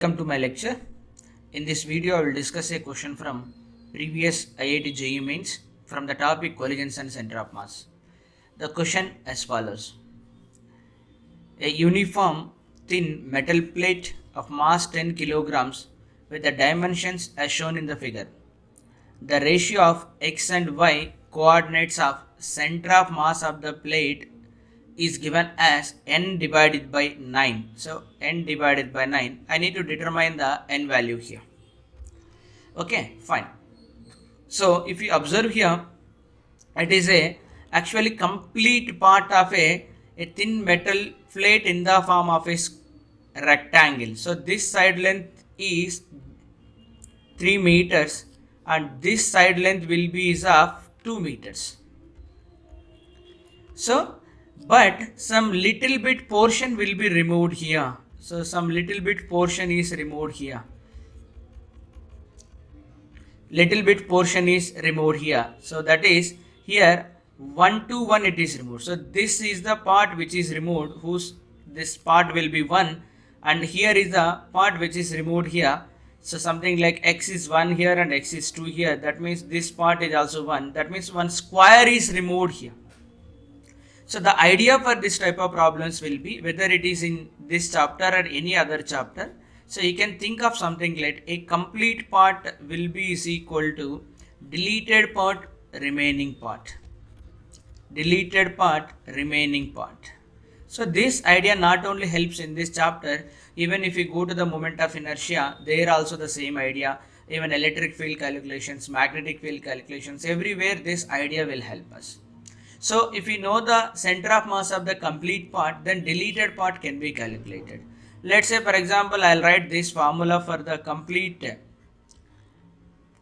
Welcome to my lecture. In this video, I will discuss a question from previous IIT-JEE mains from the topic collisions and center of mass. The question as follows. A uniform thin metal plate of mass 10 kilograms with the dimensions as shown in the figure. The ratio of x and y coordinates of center of mass of the plate is given as n divided by 9. So n divided by 9. I need to determine the n value here. Okay, fine. So if you observe here, it is a actually complete part of a thin metal plate in the form of a rectangle. So this side length is 3 meters and this side length will be is of 2 meters. So but some little bit portion will be removed here. So some little bit portion is removed here. Little bit portion is removed here. So that is here 1 to 1 it is removed. So this is the part which is removed, whose this part will be 1, and here is the part which is removed here. So something like x is 1 here and x is 2 here. That means this part is also 1. That means one square is removed here. So the idea for this type of problems will be, whether it is in this chapter or any other chapter, so you can think of something like a complete part will be is equal to deleted part remaining part. Deleted part remaining part. So this idea not only helps in this chapter, even if you go to the moment of inertia, there also the same idea. Even electric field calculations, magnetic field calculations, everywhere this idea will help us. So if we know the center of mass of the complete part, then deleted part can be calculated. Let's say, for example, I'll write this formula for the complete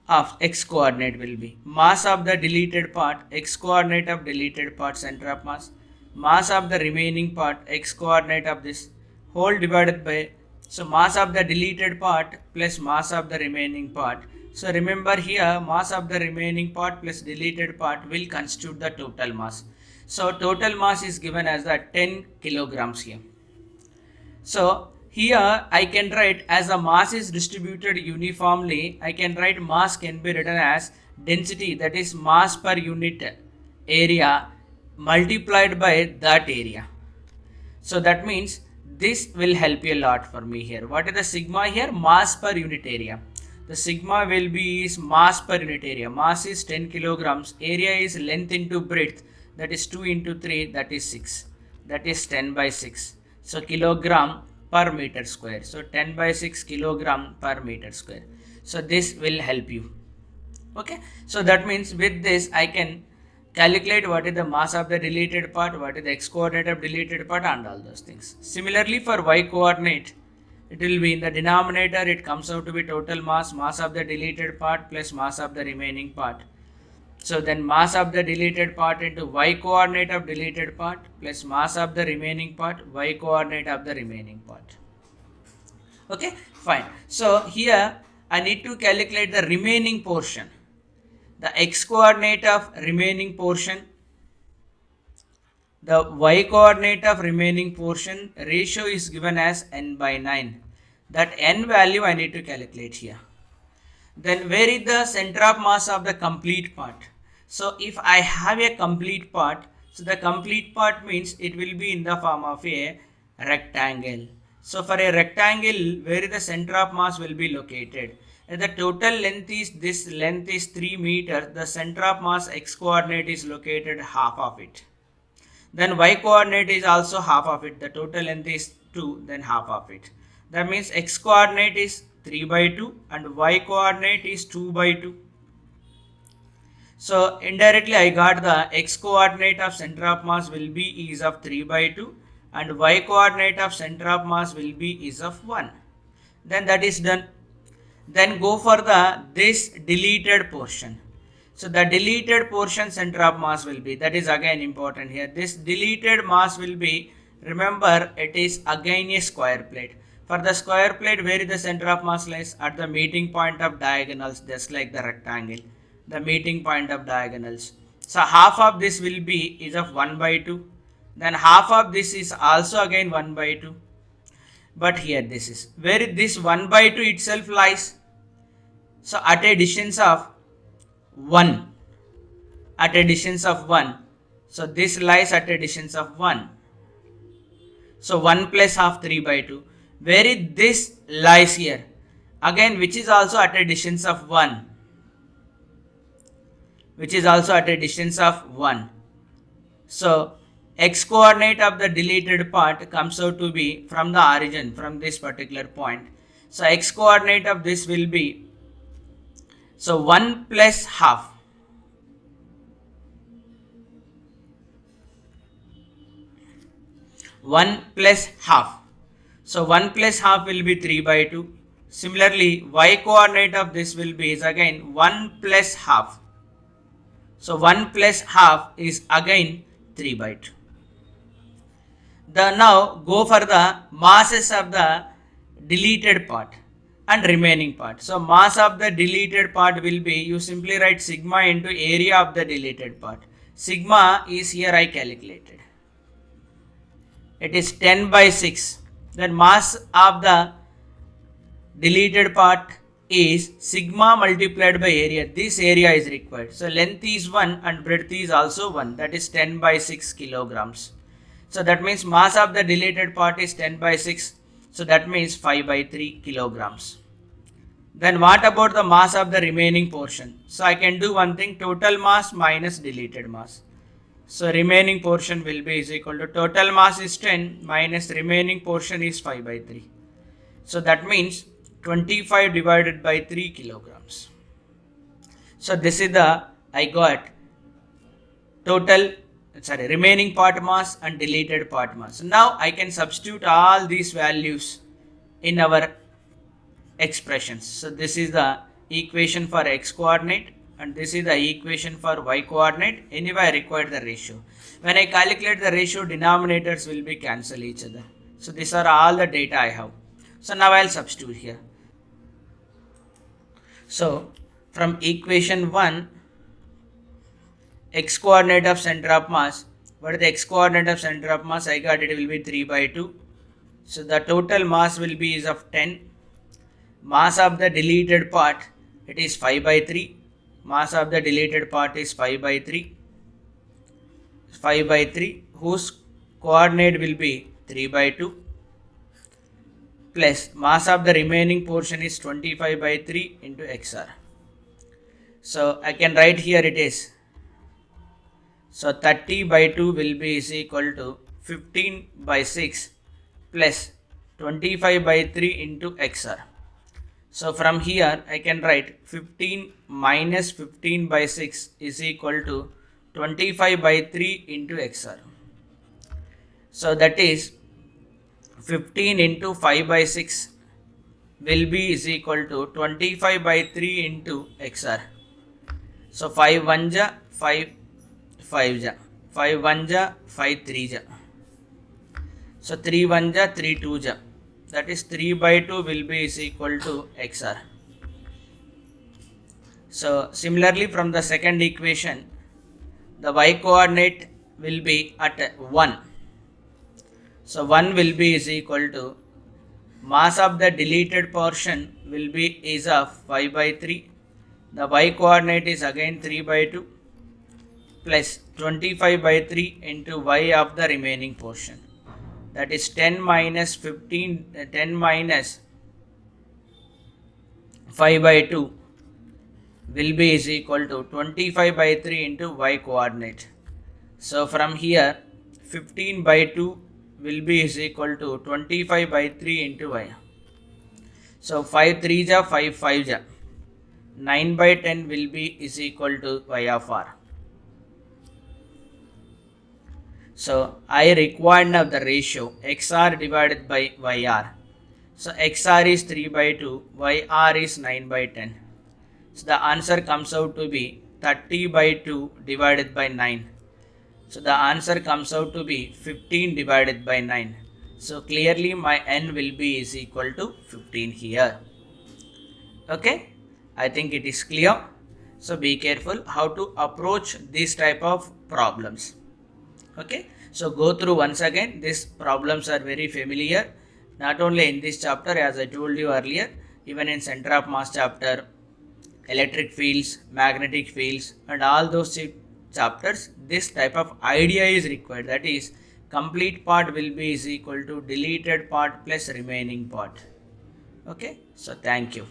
of x coordinate will be mass of the deleted part, x coordinate of deleted part center of mass of the remaining part, x coordinate of this whole divided by, so mass of the deleted part plus mass of the remaining part. So remember here, mass of the remaining part plus deleted part will constitute the total mass. So total mass is given as the 10 kilograms here. So here I can write, as the mass is distributed uniformly, I can write mass can be written as density, that is mass per unit area multiplied by that area. So that means this will help you a lot for me here. What is the sigma here? Mass per unit area. The sigma will be is mass per unit area. Mass is 10 kilograms. Area is length into breadth. That is 2 into 3. That is 6. That is 10 by 6. So kilogram per meter square. So 10 by 6 kilogram per meter square. So this will help you. Okay. So that means with this I can calculate what is the mass of the deleted part, what is the x coordinate of deleted part, and all those things. Similarly for y coordinate, it will be in the denominator, it comes out to be total mass, mass of the deleted part plus mass of the remaining part. So then mass of the deleted part into y coordinate of deleted part plus mass of the remaining part, y coordinate of the remaining part. Okay, fine. So here I need to calculate the remaining portion. The x coordinate of remaining portion, the y coordinate of remaining portion, ratio is given as n by 9. That n value I need to calculate here. Then where is the center of mass of the complete part? So if I have a complete part, so the complete part means it will be in the form of a rectangle. So for a rectangle, where is the center of mass will be located? And the total length is, this length is 3 meters. The center of mass x coordinate is located half of it. Then y coordinate is also half of it. The total length is 2, then half of it. That means x coordinate is 3 by 2 and y coordinate is 2 by 2. So indirectly I got the x coordinate of center of mass will be is of 3 by 2 and y coordinate of center of mass will be is of 1. Then that is done. Then go for the this deleted portion. So the deleted portion center of mass will be, that is again important here. This deleted mass will be, remember it is again a square plate. For the square plate, where is the center of mass lies? At the meeting point of diagonals, just like the rectangle. The meeting point of diagonals. So half of this will be is of 1 by 2. Then half of this is also again 1 by 2. but here this is where this 1 by 2 itself lies. So at a distance of 1, at a distance of 1, so this lies at a distance of 1. So 1 plus half 3 by 2, where is this lies here, again which is also at a distance of 1, which is also at a distance of 1. So x coordinate of the deleted part comes out to be from the origin, from this particular point. So x coordinate of this will be, so 1 plus half, 1 plus half. So 1 plus half will be 3 by 2. Similarly, y coordinate of this will be is again 1 plus half. So 1 plus half is again 3 by 2. Now go for the masses of the deleted part and remaining part. So mass of the deleted part will be, you simply write sigma into area of the deleted part. Sigma is here I calculated. It is 10 by 6. Then mass of the deleted part is sigma multiplied by area. This area is required. So length is 1 and breadth is also 1. That is 10 by 6 kilograms. So that means mass of the deleted part is 10 by 6. So that means 5 by 3 kilograms. Then what about the mass of the remaining portion? So I can do one thing, total mass minus deleted mass. So remaining portion will be is equal to, total mass is 10 minus remaining portion is 5 by 3. So that means 25 divided by 3 kilograms. So this is the, I got remaining part mass and deleted part mass. Now I can substitute all these values in our expressions. So this is the equation for x coordinate and this is the equation for y coordinate. Anyway, I require the ratio. When I calculate the ratio, denominators will be cancel each other. So these are all the data I have. So now I'll substitute here. So from equation 1, x coordinate of center of mass, what is the x coordinate of center of mass? I got it will be 3 by 2. So the total mass will be is of 10. Mass of the deleted part, it is 5 by 3. Mass of the deleted part is 5 by 3. 5 by 3 whose coordinate will be 3 by 2 plus mass of the remaining portion is 25 by 3 into xr. So I can write here it is, so 30 by 2 will be is equal to 15 by 6 plus 25 by 3 into xr. So from here I can write 15 minus 15 by 6 is equal to 25 by 3 into xr. So that is 15 into 5 by 6 will be is equal to 25 by 3 into xr. So 5 1 ja 5 5 ja 5 1 ja 5 3 ja. So 3 1 ja 3 2 ja. That is 3 by 2 will be is equal to xr. So similarly from the second equation, the y coordinate will be at 1. So 1 will be is equal to, mass of the deleted portion will be is of 5 by 3. The y coordinate is again 3 by 2 plus 25 by 3 into y of the remaining portion. That is 10 minus 10 minus 5 by 2 will be is equal to 25 by 3 into y coordinate. So from here 15 by 2 will be is equal to 25 by 3 into y. So 5 3 ja 5 5 ja. 9 by 10 will be is equal to y of r. So I require now the ratio xr divided by yr. So xr is 3 by 2, yr is 9 by 10. So the answer comes out to be 30 by 2 divided by 9. So the answer comes out to be 15 divided by 9. So clearly my n will be is equal to 15 here. Okay, I think it is clear. So be careful how to approach this type of problems. Okay, so go through once again. These problems are very familiar. Not only in this chapter, as I told you earlier, even in center of mass chapter, electric fields, magnetic fields, and all those chapters, this type of idea is required. That is, complete part will be is equal to deleted part plus remaining part. Okay, so thank you.